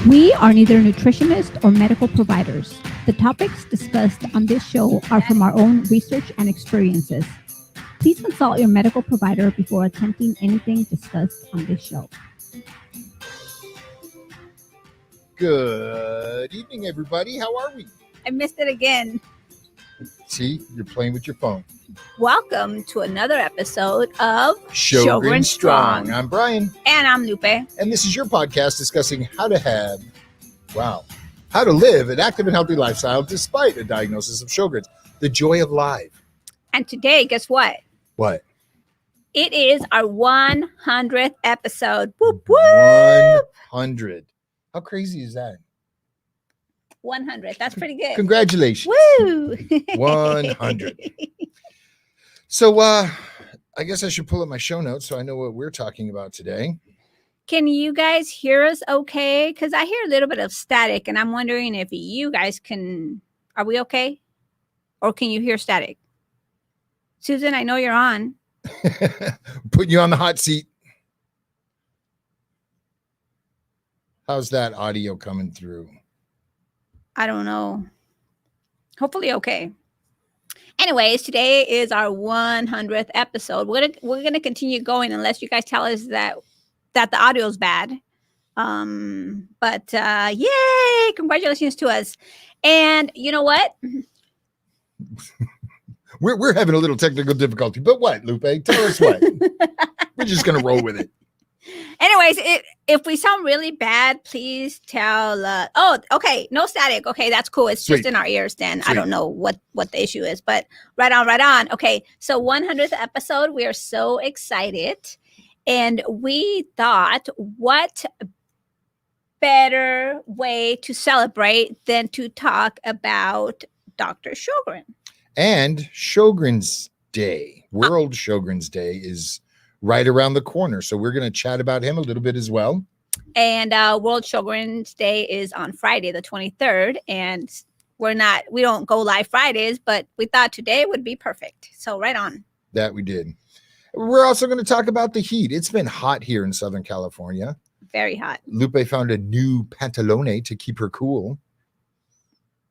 We are neither nutritionists or medical providers. The topics discussed on this show are from our own research and experiences. Please consult your medical provider before attempting anything discussed on this show. Good evening, everybody. How are we? I missed it again. See, you're playing with your phone. Welcome to another episode of Sjogren Strong. I'm Brian. And I'm Lupe. And this is your podcast discussing how to live an active and healthy lifestyle despite a diagnosis of Sjogren's. The joy of life. And today, guess what? What? It is our 100th episode. Whoop, whoop. 100. How crazy is that? 100. That's pretty good. Congratulations. Woo! 100. So, I guess I should pull up my show notes so I know what we're talking about today. Can you guys hear us okay? Because I hear a little bit of static, and I'm wondering if you guys can. Are we okay? Or can you hear static? Susan, I know you're on. Putting you on the hot seat. How's that audio coming through? I don't know. Hopefully okay. Anyways, today is our 100th episode. We're gonna continue going unless you guys tell us that the audio is bad. But yay! Congratulations to us. And you know what? We're having a little technical difficulty, but what, Lupe? Tell us what. We're just gonna roll with it. Anyways, if we sound really bad, please tell. Oh, okay, no static. Okay, that's cool. It's Sweet. just in our ears. Then Sweet. I don't know what the issue is, but right on. Okay, so 100th episode. We are so excited, and we thought, what better way to celebrate than to talk about Dr. Sjogren and Sjogren's Day. World Sjogren's Day is right around the corner. So we're going to chat about him a little bit as well. And World Sjogren's Day is on Friday, the 23rd. And we don't go live Fridays, but we thought today would be perfect. So right on. That we did. We're also going to talk about the heat. It's been hot here in Southern California. Very hot. Lupe found a new pantalone to keep her cool.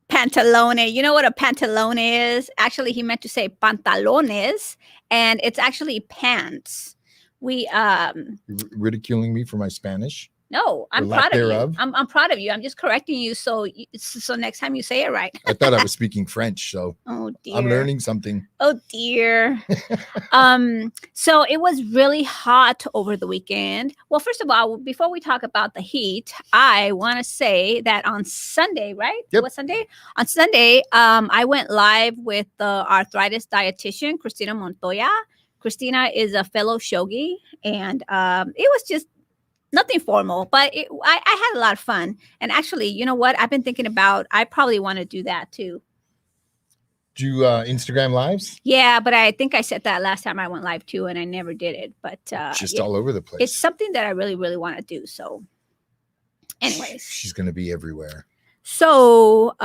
Pantalone. You know what a pantalone is? Actually, he meant to say pantalones, and it's actually pants. We ridiculing me for my Spanish? No, I'm proud of you. I'm proud of you. I'm just correcting you so next time you say it right. I thought I was speaking French, so oh dear, I'm learning something. Oh dear. So it was really hot over the weekend. Well, first of all, before we talk about the heat, I want to say that on Sunday, right? Yep. What Sunday? On Sunday, I went live with the arthritis dietitian, Christina Montoya. Christina is a fellow shogi, and it was just nothing formal, but I had a lot of fun. And actually, you know what? I've been thinking about, I probably want to do that too. Do Instagram lives? Yeah, but I think I said that last time I went live too, and I never did it. But just all over the place. It's something that I really, really want to do. So anyways. She's going to be everywhere. So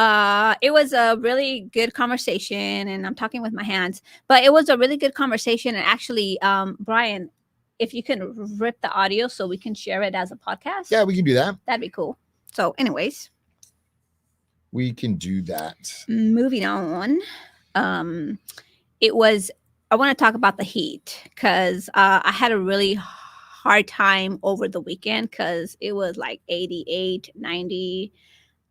it was a really good conversation, and I'm talking with my hands, but it was a really good conversation. And actually, Brian, if you can rip the audio so we can share it as a podcast. Yeah, we can do that. That'd be cool. So anyways. We can do that. Moving on. I want to talk about the heat because I had a really hard time over the weekend because it was like 88, 90.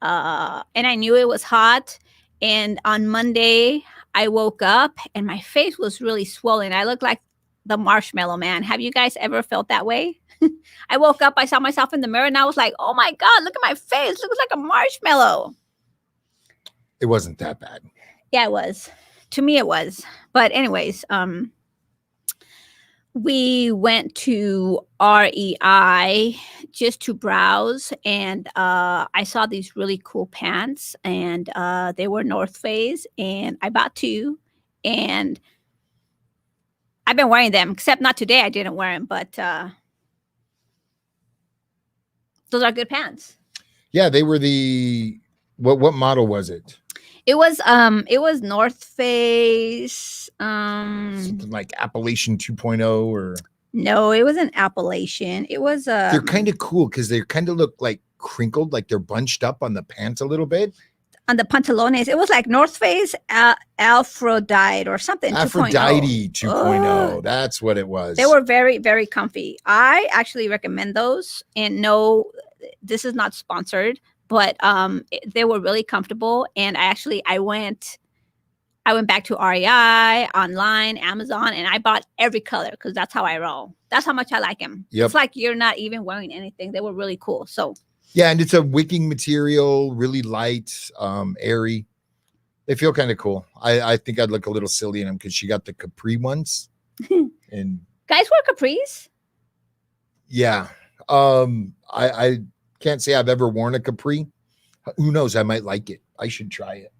And I knew it was hot. And on Monday, I woke up and my face was really swollen. I looked like the Marshmallow Man. Have you guys ever felt that way? I woke up, I saw myself in the mirror, and I was like, oh my God, look at my face. It looks like a marshmallow. It wasn't that bad. Yeah, it was. To me, it was. But anyways, we went to REI just to browse, and I saw these really cool pants, and they were North Face, and I bought two, and I've been wearing them, except not today. I didn't wear them, but those are good pants. Yeah, they were what model was it? It was North Face. Something like Appalachian 2.0 or no, it wasn't Appalachian. It was they're kind of cool because they kind of look like crinkled, like they're bunched up on the pants a little bit. On the pantalones, it was like North Face Aphrodite or something. 2.0. Aphrodite 2.0. Ugh. That's what it was. They were very, very comfy. I actually recommend those. And no, this is not sponsored, but they were really comfortable. And I went back to REI, online, Amazon, and I bought every color because that's how I roll. That's how much I like them. Yep. It's like you're not even wearing anything. They were really cool. So yeah, and it's a wicking material, really light, airy. They feel kind of cool. I think I'd look a little silly in them because she got the capri ones. And guys wear capris? yeah. I can't say I've ever worn a capri. Who knows? I might like it. I should try it.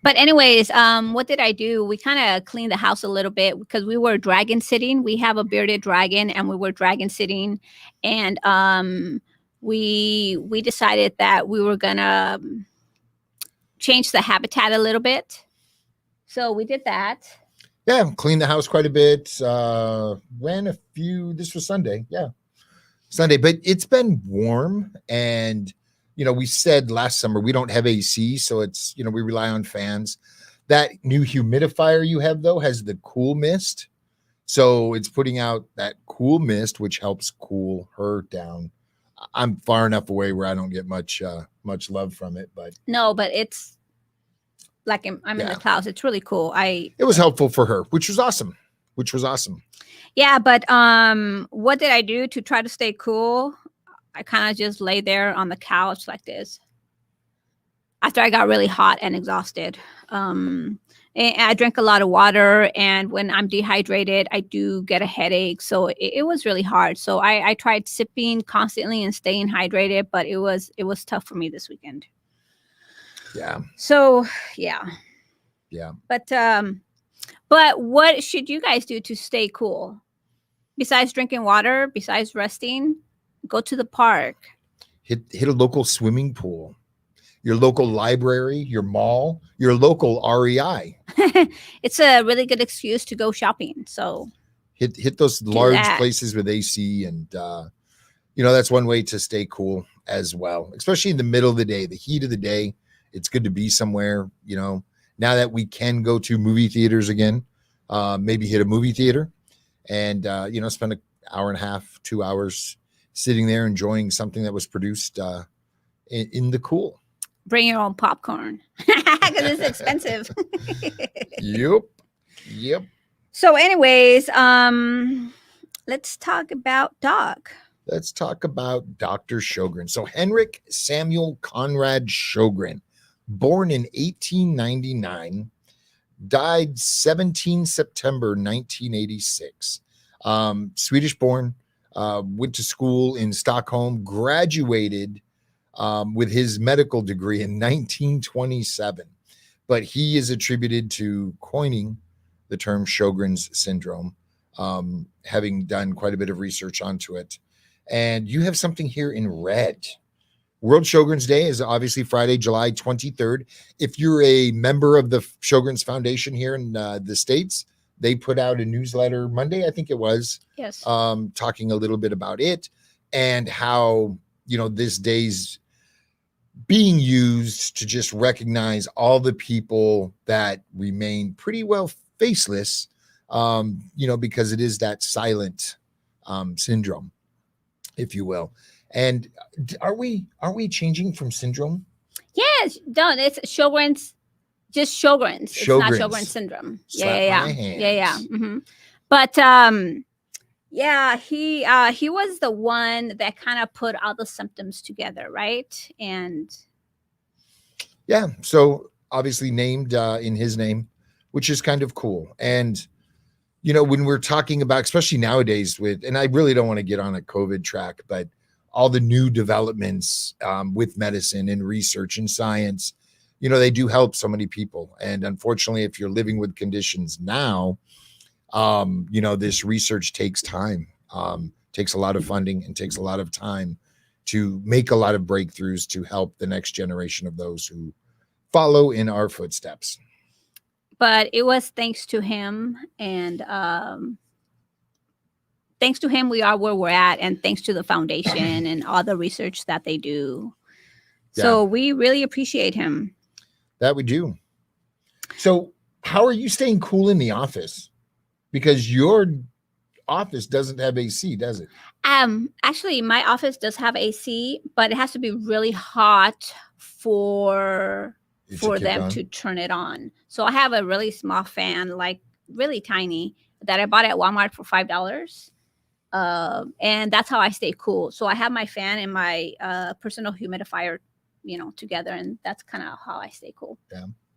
But anyways, what did I do? We kind of cleaned the house a little bit because we were dragon sitting. We have a bearded dragon and we were dragon sitting. And we decided that we were gonna change the habitat a little bit. So we did that. Yeah, cleaned the house quite a bit. This was Sunday. Yeah, Sunday. But it's been warm. And, we said last summer we don't have AC. So it's, we rely on fans. That new humidifier you have, though, has the cool mist. So it's putting out that cool mist, which helps cool her down. I'm far enough away where I don't get much love from it, but no, but it's like I'm in the clouds. It's really cool. It was helpful for her, which was awesome. Yeah, but what did I do to try to stay cool? I kind of just lay there on the couch like this after I got really hot and exhausted. And I drank a lot of water, and when I'm dehydrated, I do get a headache. So it was really hard. So I tried sipping constantly and staying hydrated, but it was tough for me this weekend. Yeah. So yeah. But what should you guys do to stay cool? Besides drinking water, besides resting, go to the park. Hit a local swimming pool. Your local library, your mall, your local REI. It's a really good excuse to go shopping. So hit those large places with AC, and that's one way to stay cool as well, especially in the middle of the day, the heat of the day. It's good to be somewhere, now that we can go to movie theaters again, maybe hit a movie theater and, spend an hour and a half, 2 hours sitting there enjoying something that was produced in the cool. Bring your own popcorn because it's expensive. Yep. So anyways, let's talk about Doc. Let's talk about Dr. Sjogren. So Henrik Samuel Conrad Sjögren, born in 1899, died 17 September 1986. Swedish born, went to school in Stockholm, graduated with his medical degree in 1927, but he is attributed to coining the term Sjogren's syndrome, having done quite a bit of research onto it. And you have something here in red. World Sjogren's Day is obviously Friday, July 23rd. If you're a member of the Sjogren's Foundation here in the States, they put out a newsletter Monday, I think it was, yes, talking a little bit about it and how, this day's being used to just recognize all the people that remain pretty well faceless, because it is that silent syndrome, if you will. And are we changing from syndrome? Yes, no, it's Sjogren's, just Sjogren's. It's not Sjogren's syndrome. Yeah. Mm-hmm. But he was the one that kind of put all the symptoms together, right? And yeah, so obviously named in his name, which is kind of cool. And when we're talking about, especially nowadays and I really don't want to get on a COVID track, but all the new developments with medicine and research and science, they do help so many people. And unfortunately, if you're living with conditions now, this research takes time, takes a lot of funding, and takes a lot of time to make a lot of breakthroughs to help the next generation of those who follow in our footsteps. But it was thanks to him and thanks to him, we are where we're at, and thanks to the foundation and all the research that they do. So we really appreciate him. That we do. So how are you staying cool in the office? Because your office doesn't have AC, does it? Actually, my office does have AC, but it has to be really hot for them to turn it on. So I have a really small fan, like really tiny, that I bought at Walmart for $5. And that's how I stay cool. So I have my fan and my personal humidifier, together, and that's kind of how I stay cool.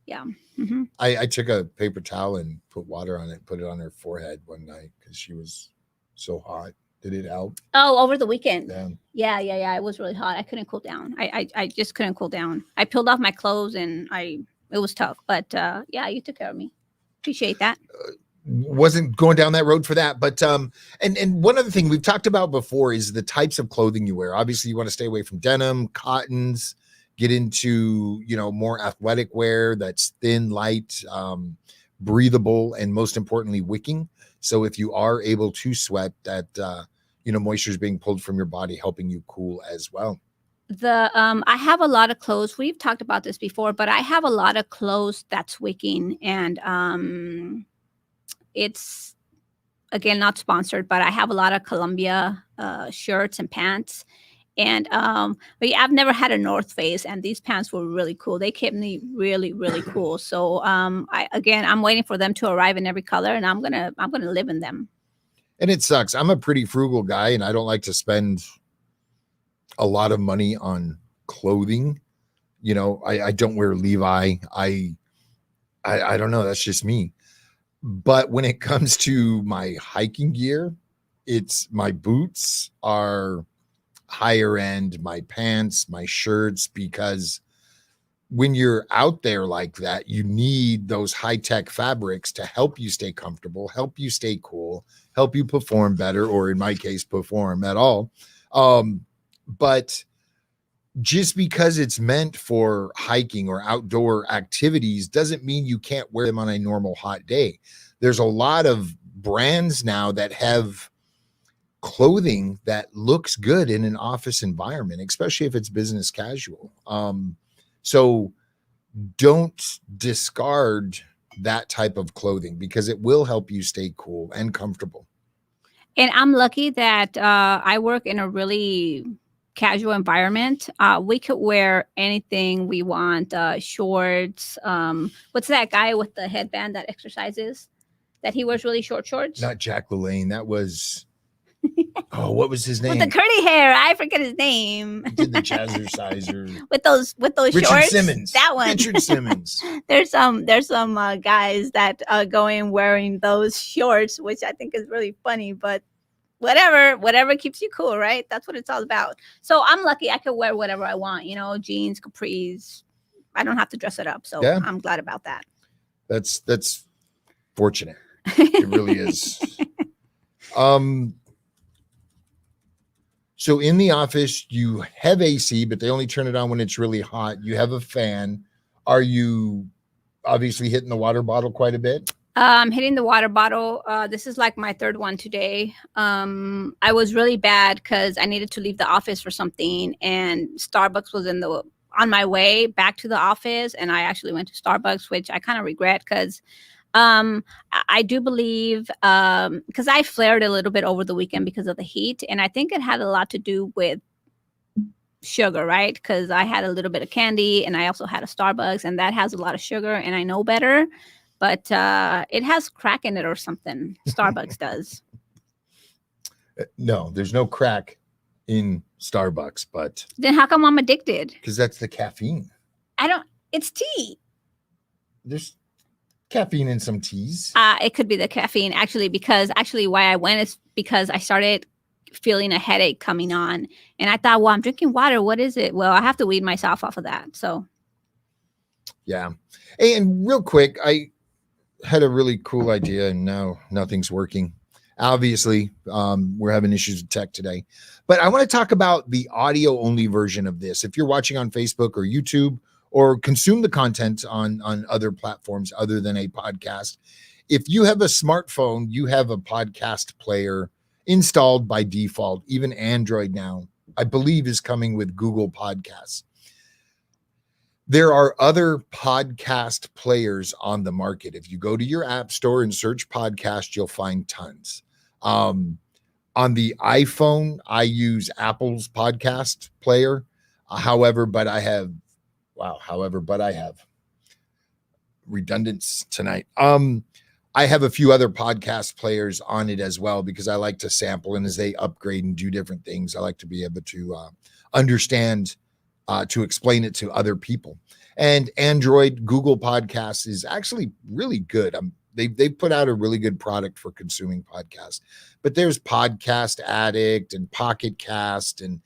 Yeah. Mm-hmm. I took a paper towel and put water on it, put it on her forehead one night because she was so hot. Did it help? Oh, over the weekend. Yeah. It was really hot. I couldn't cool down. I just couldn't cool down. I peeled off my clothes and it was tough. But you took care of me. Appreciate that. Wasn't going down that road for that, but and one other thing we've talked about before is the types of clothing you wear. Obviously, you want to stay away from denim, cottons. Get into more athletic wear that's thin, light, breathable, and most importantly, wicking. So if you are able to sweat, that moisture is being pulled from your body, helping you cool as well. I have a lot of clothes. We've talked about this before, but I have a lot of clothes that's wicking, and it's again not sponsored, but I have a lot of Columbia shirts and pants. And I've never had a North Face, and these pants were really cool. They kept me really, really cool. So I'm waiting for them to arrive in every color, and I'm gonna live in them. And it sucks. I'm a pretty frugal guy, and I don't like to spend a lot of money on clothing. I don't wear Levi. I don't know. That's just me. But when it comes to my hiking gear, my boots are higher end, my pants, my shirts, because when you're out there like that, you need those high-tech fabrics to help you stay comfortable, help you stay cool, help you perform better, or in my case, perform at all. But just because it's meant for hiking or outdoor activities doesn't mean you can't wear them on a normal hot day. There's a lot of brands now that have clothing that looks good in an office environment, especially if it's business casual. So don't discard that type of clothing because it will help you stay cool and comfortable. And I'm lucky that I work in a really casual environment. We could wear anything we want, shorts. What's that guy with the headband that exercises? That he wears really short shorts? Not Jack LaLanne. That was... Oh, what was his name? With the curly hair, I forget his name. He did the jazzerciser. with those Richard shorts. Simmons. That one. Richard Simmons. There's some guys that go in wearing those shorts, which I think is really funny. But whatever keeps you cool, right? That's what it's all about. So I'm lucky. I could wear whatever I want. Jeans, capris. I don't have to dress it up. So yeah. I'm glad about that. That's fortunate. It really is. So in the office, you have AC, but they only turn it on when it's really hot. You have a fan. Are you obviously hitting the water bottle quite a bit? I'm hitting the water bottle. This is like my third one today. I was really bad because I needed to leave the office for something, and Starbucks was on my way back to the office, and I actually went to Starbucks, which I kind of regret because I do believe because I flared a little bit over the weekend because of the heat, and I think it had a lot to do with sugar, right? Because I had a little bit of candy, and I also had a Starbucks, and that has a lot of sugar, and I know better, but it has crack in it or something. Starbucks does. No, there's no crack in Starbucks, but then how come I'm addicted? Because that's the caffeine. It's tea. There's caffeine in some teas. It could be the caffeine because why I went is because I started feeling a headache coming on, and I thought, well, I'm drinking water. What is it? Well, I have to weed myself off of that. So yeah. Hey, and real quick, I had a really cool idea, and now nothing's working. Obviously, we're having issues with tech today, but I want to talk about the audio only version of this. If you're watching on Facebook or YouTube, or consume the content on other platforms other than a podcast. If you have a smartphone, you have a podcast player, installed by default. Even Android now, I believe, is coming with Google Podcasts. There are other podcast players on the market. If you go to your app store and search podcast, you'll find tons. On the iPhone, I use Apple's podcast player. However, I have redundance tonight. I have a few other podcast players on it as well, because I like to sample, and as they upgrade and do different things, I like to be able to understand, to explain it to other people. And Android, Google Podcasts is actually really good. They've put out a really good product for consuming podcasts. But there's Podcast Addict and Pocket Cast, and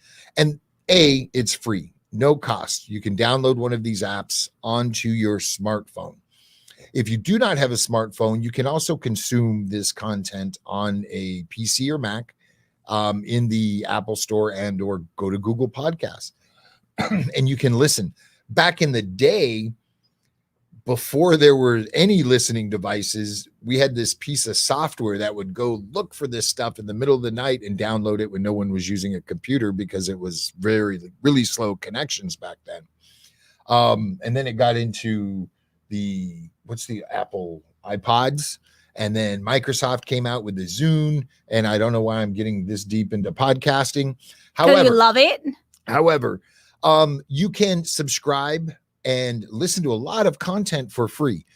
it's free, no cost. You can download one of these apps onto your smartphone. If you do not have a smartphone, you can also consume this content on a PC or Mac, in the Apple Store, and or go to Google Podcasts and you can listen. Back in the day, before there were any listening devices, we had this piece of software that would go look for this stuff in the middle of the night and download it when no one was using a computer, because it was really slow connections back then. And then it got into the Apple iPods, and then Microsoft came out with the Zune, and I don't know why I'm getting this deep into podcasting. However, you love it. However, you can subscribe and listen to a lot of content for free.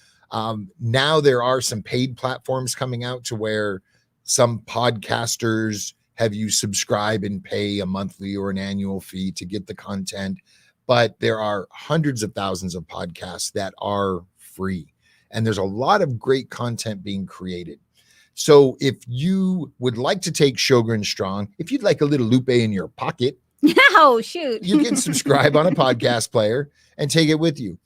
Now there are some paid platforms coming out to where some podcasters have you subscribe and pay a monthly or an annual fee to get the content. But there are hundreds of thousands of podcasts that are free. And there's a lot of great content being created. So if you would like to take Sjogren strong, if you'd like a little Lupe in your pocket, oh, shoot. you can subscribe on a podcast player and take it with you.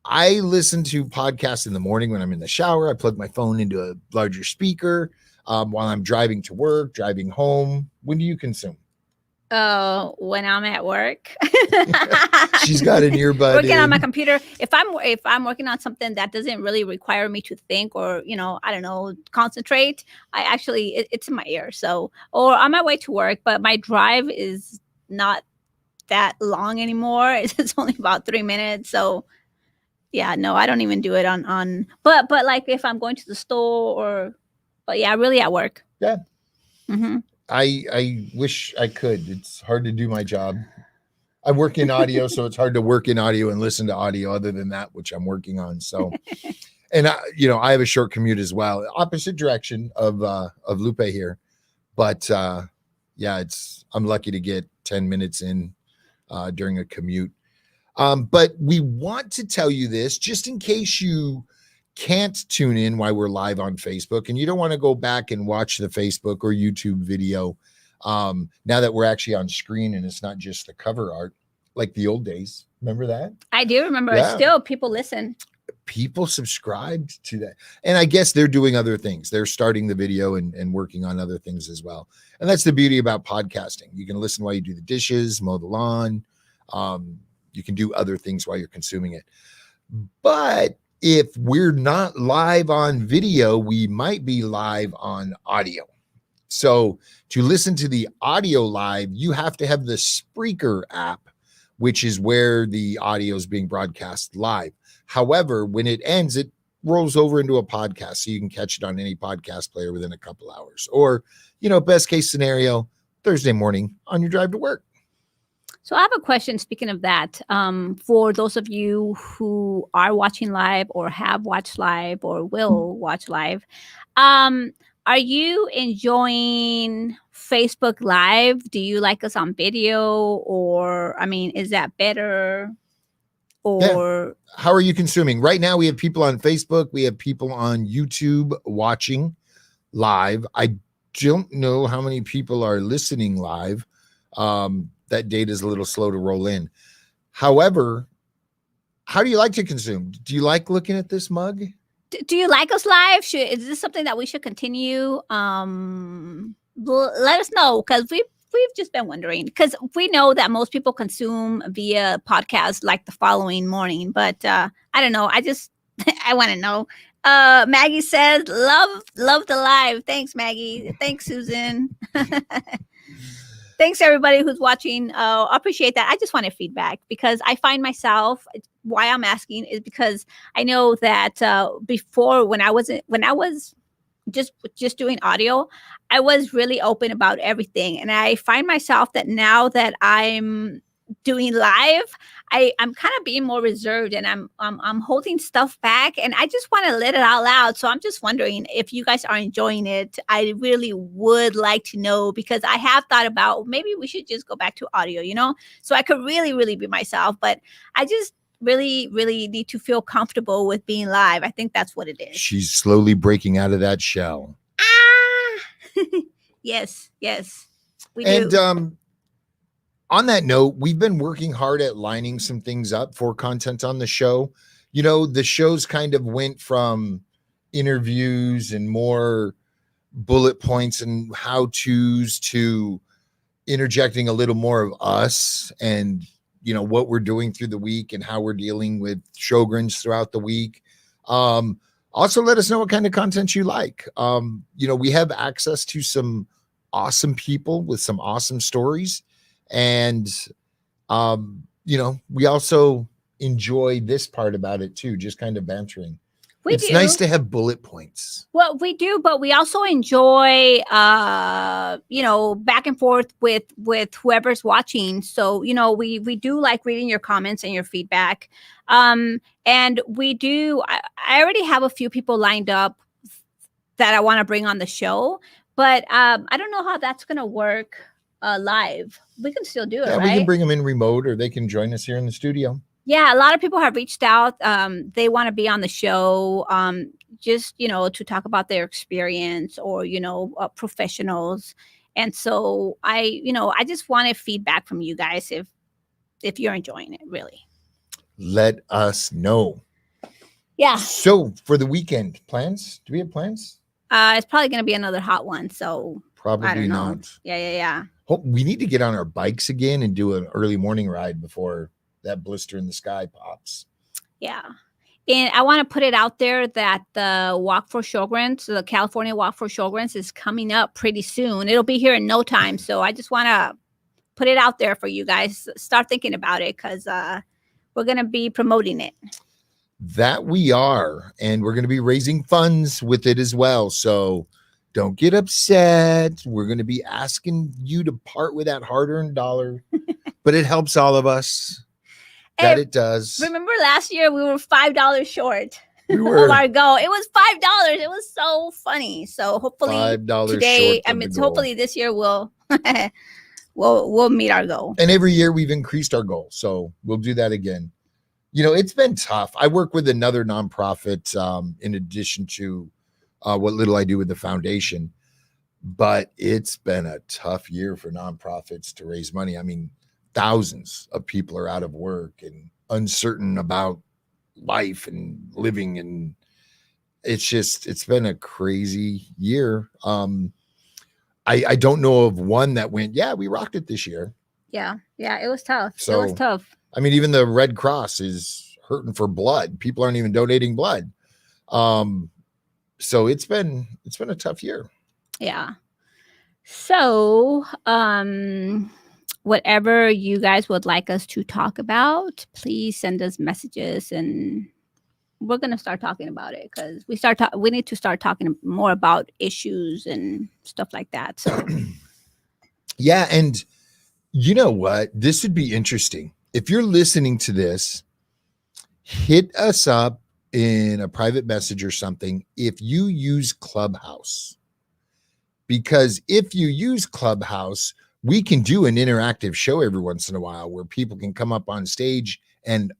I listen to podcasts in the morning when I'm in the shower. I plug my phone into a larger speaker while I'm driving to work, driving home. When do you consume? When I'm at work. She's got an earbud working on my computer. If I'm working on something that doesn't really require me to think or, I don't know, concentrate, I actually, it's in my ear. So, or on my way to work, but my drive is not that long anymore. It's only about 3 minutes. So yeah, no, I don't even do it on, but like if I'm going to the store but yeah, really at work. Yeah. Mm-hmm. I wish I could. It's hard to do my job. I work in audio, so it's hard to work in audio and listen to audio other than that, which I'm working on. So, and I have a short commute as well, opposite direction of Lupe here. But yeah, I'm lucky to get 10 minutes in during a commute. But we want to tell you this just in case you can't tune in while we're live on Facebook and you don't want to go back and watch the Facebook or YouTube video. Now that we're actually on screen and it's not just the cover art like the old days. Remember that? I do remember. Yeah. Still, people listen. People subscribed to that. And I guess they're doing other things. They're starting the video and working on other things as well. And that's the beauty about podcasting. You can listen while you do the dishes, mow the lawn. You can do other things while you're consuming it. But if we're not live on video, we might be live on audio. So to listen to the audio live, you have to have the Spreaker app, which is where the audio is being broadcast live. However, when it ends, it rolls over into a podcast. So you can catch it on any podcast player within a couple hours. Or, best case scenario, Thursday morning on your drive to work. So I have a question, speaking of that, for those of you who are watching live or have watched live or will watch live, are you enjoying Facebook Live? Do you like us on video? Or, is that better? Or how are you consuming? Right now, we have people on Facebook. We have people on YouTube watching live. I don't know how many people are listening live. That data is a little slow to roll in. However, how do you like to consume? Do you like looking at this mug? Do you like us live? Is this something that we should continue? Let us know, because we've just been wondering, because we know that most people consume via podcast like the following morning. But I don't know. I want to know. Maggie says, love the live. Thanks, Maggie. Thanks, Susan. Thanks, everybody who's watching. I appreciate that. I just wanted feedback because I find myself, why I'm asking is because I know that before when I was just doing audio, I was really open about everything. And I find myself that now that I'm doing live, I'm kind of being more reserved and I'm holding stuff back and I just want to let it out loud. So I'm just wondering if you guys are enjoying it. I really would like to know because I have thought about maybe we should just go back to audio, so I could really, really be myself. But I just really, really need to feel comfortable with being live. I think that's what it is. She's slowly breaking out of that shell. Yes, we do. And on that note, we've been working hard at lining some things up for content on the show. The shows kind of went from interviews and more bullet points and how-tos to interjecting a little more of us and what we're doing through the week and how we're dealing with Sjogrens throughout the week. Also let us know what kind of content you like. We have access to some awesome people with some awesome stories. And, we also enjoy this part about it too, just kind of bantering. It's nice to have bullet points. Well, we do, but we also enjoy, back and forth with whoever's watching. So, we do like reading your comments and your feedback. And we do, I already have a few people lined up that I want to bring on the show, but I don't know how that's going to work live. We can still do it, right? We can bring them in remote or they can join us here in the studio. Yeah, a lot of people have reached out. They want to be on the show, just, to talk about their experience or, professionals. And so I just wanted feedback from you guys if you're enjoying it, really. Let us know. Yeah. So for the weekend, plans? Do we have plans? It's probably going to be another hot one. So probably not. Yeah. Hope we need to get on our bikes again and do an early morning ride before that blister in the sky pops. Yeah. And I want to put it out there that the Walk for Sjogrens, the California Walk for Sjogrens is coming up pretty soon. It'll be here in no time. So I just want to put it out there for you guys. Start thinking about it because we're going to be promoting it. That we are. And we're going to be raising funds with it as well. So don't get upset. We're going to be asking you to part with that hard-earned dollar, but it helps all of us. That it does. Remember last year we were $5 short of our goal. It was $5. It was so funny. So hopefully $5 today, short hopefully this year we'll meet our goal. And every year we've increased our goal. So we'll do that again. It's been tough. I work with another nonprofit in addition to what little I do with the foundation, but it's been a tough year for nonprofits to raise money. I mean, thousands of people are out of work and uncertain about life and living. And it's been a crazy year. I don't know of one that went, yeah, we rocked it this year. Yeah. It was tough. So, it was tough. I mean, even the Red Cross is hurting for blood. People aren't even donating blood. So it's been a tough year. Yeah. So, whatever you guys would like us to talk about, please send us messages and we're going to start talking about it because we need to start talking more about issues and stuff like that. So yeah. And you know what? This would be interesting. If you're listening to this, hit us up in a private message or something if you use Clubhouse, because if you use Clubhouse, we can do an interactive show every once in a while where people can come up on stage and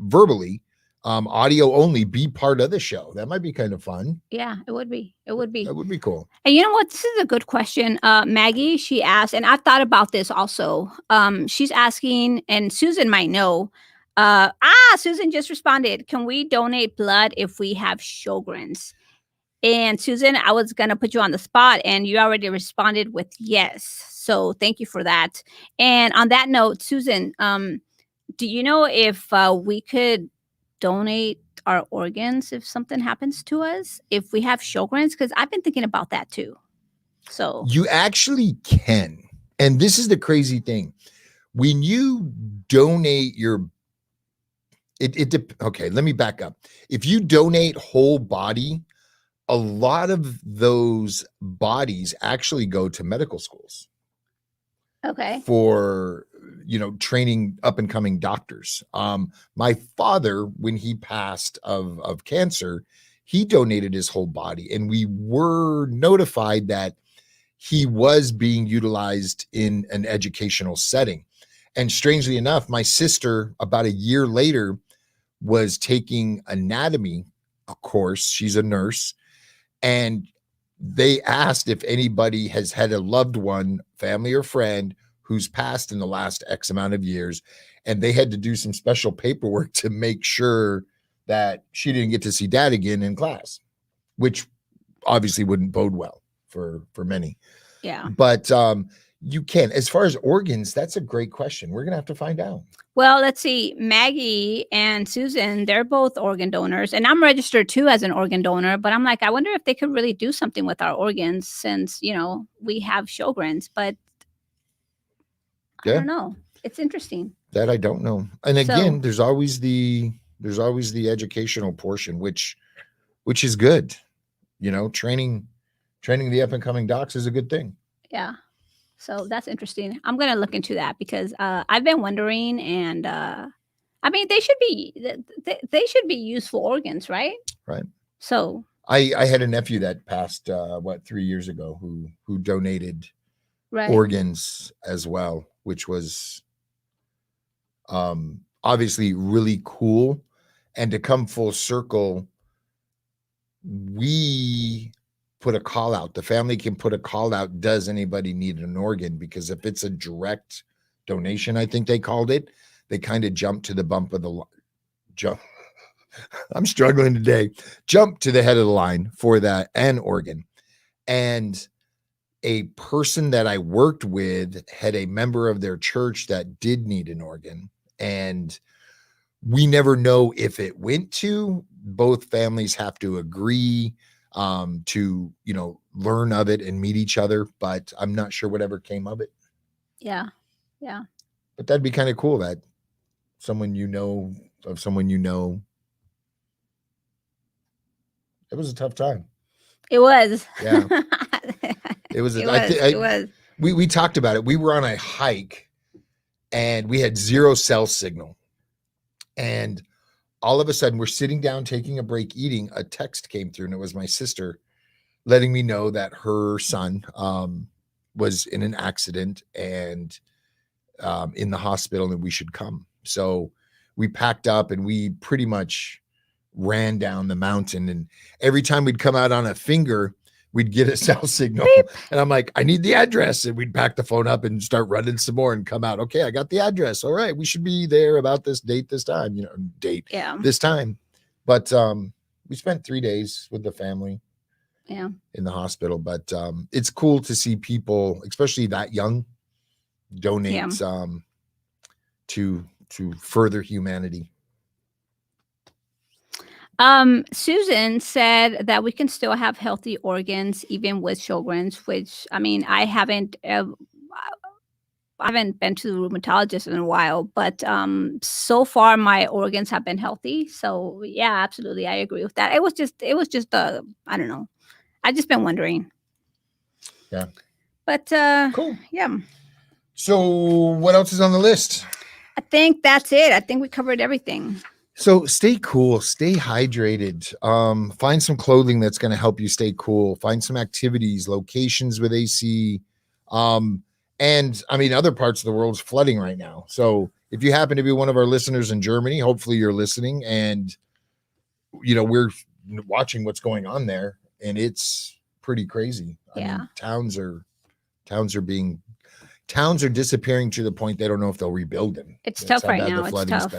verbally, audio only, be part of the show. That might be kind of fun. Yeah, it would be. That would be cool. And you know what? This is a good question. Maggie, she asked, and I've thought about this also. She's asking, and Susan might know. Susan just responded. Can we donate blood if we have Sjogrens? And Susan, I was going to put you on the spot and you already responded with yes. So thank you for that. And on that note, Susan, do you know if we could donate protect our organs if something happens to us if we have Sjogren's? Because I've been thinking about that too. So You actually can. And this is the crazy thing. When you donate your okay, let me back up. If you donate whole body, a lot of those bodies actually go to medical schools okay. for training up and coming doctors. My father, when he passed of cancer, he donated his whole body, and we were notified that he was being utilized in an educational setting. And strangely enough, my sister, about a year later, was taking anatomy course. She's a nurse, and they asked if anybody has had a loved one, family or friend, who's passed in the last X amount of years, and they had to do some special paperwork to make sure that she didn't get to see dad again in class, which obviously wouldn't bode well for many. Yeah. But you can. As far as organs, that's a great question. We're going to have to find out. Well, let's see. Maggie and Susan, they're both organ donors, and I'm registered too as an organ donor. But I'm like, I wonder if they could really do something with our organs since, we have Sjogren's. But I don't know. It's interesting. That I don't know. And again, there's always the educational portion, which is good. Training the up and coming docs is a good thing. Yeah. So that's interesting. I'm going to look into that because I've been wondering, and they should be useful organs, right? Right. So I had a nephew that passed 3 years ago who donated organs as well, which was obviously really cool. And to come full circle, we put a call out. The family can put a call out. Does anybody need an organ? Because if it's a direct donation, I think they called it, they kind of jump to the bump of the jump. I'm struggling today. Jump to the head of the line for that an organ. And a person that I worked with had a member of their church that did need an organ. And we never know if it went to. Both families have to agree to learn of it and meet each other, but I'm not sure whatever came of it. Yeah. But that'd be kind of cool that someone of someone it was a tough time. It was. Yeah. It was. It was. We talked about it. We were on a hike and we had zero cell signal, and all of a sudden, we're sitting down, taking a break, eating. A text came through, and it was my sister letting me know that her son was in an accident and in the hospital, and we should come. So we packed up, and we pretty much ran down the mountain. And every time we'd come out on a finger, we'd get a cell signal. Beep. And I'm like, I need the address. And we'd pack the phone up and start running some more and come out. Okay, I got the address. All right, we should be there about this date, this time, this time. But we spent 3 days with the family in the hospital. But it's cool to see people, especially that young, donate to further humanity. Susan said that we can still have healthy organs even with Sjogren's, which I haven't been to the rheumatologist in a while, but so far my organs have been healthy. So yeah, absolutely, I agree with that. It was just I don't know. I've just been wondering. Yeah. But cool. Yeah. So what else is on the list? I think that's it. I think we covered everything. So stay cool, stay hydrated, find some clothing that's going to help you stay cool, find some activities, locations with AC. And other parts of the world's flooding right now. So if you happen to be one of our listeners in Germany, hopefully you're listening and, we're watching what's going on there, and it's pretty crazy. Yeah. Towns are disappearing to the point they don't know if they'll rebuild them. It's tough right now. It's tough.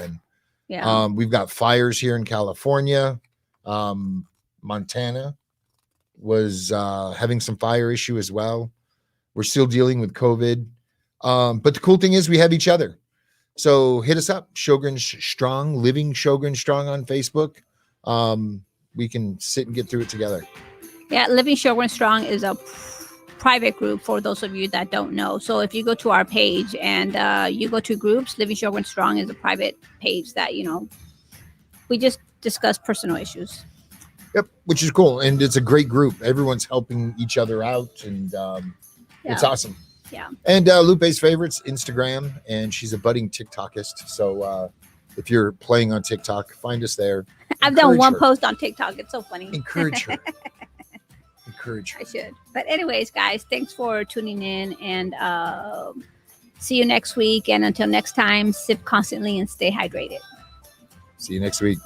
Yeah. We've got fires here in California. Montana was having some fire issue as well. We're still dealing with COVID. But the cool thing is we have each other. So hit us up, Sjogren Strong, Living Sjogren Strong on Facebook. we can sit and get through it together. Yeah, Living Sjogren Strong is a private group for those of you that don't know. So if you go to our page and you go to groups, Living Sjogren Strong is a private page that, we just discuss personal issues. Yep, which is cool. And it's a great group. Everyone's helping each other out, and it's awesome. Yeah. And Lupe's favorites, Instagram, and she's a budding TikTokist. So if you're playing on TikTok, find us there. I've done one her. post on TikTok. It's so funny. Encourage her. Encourage her. I should. But anyways, guys, thanks for tuning in, and see you next week. And until next time, sip constantly and stay hydrated. See you next week.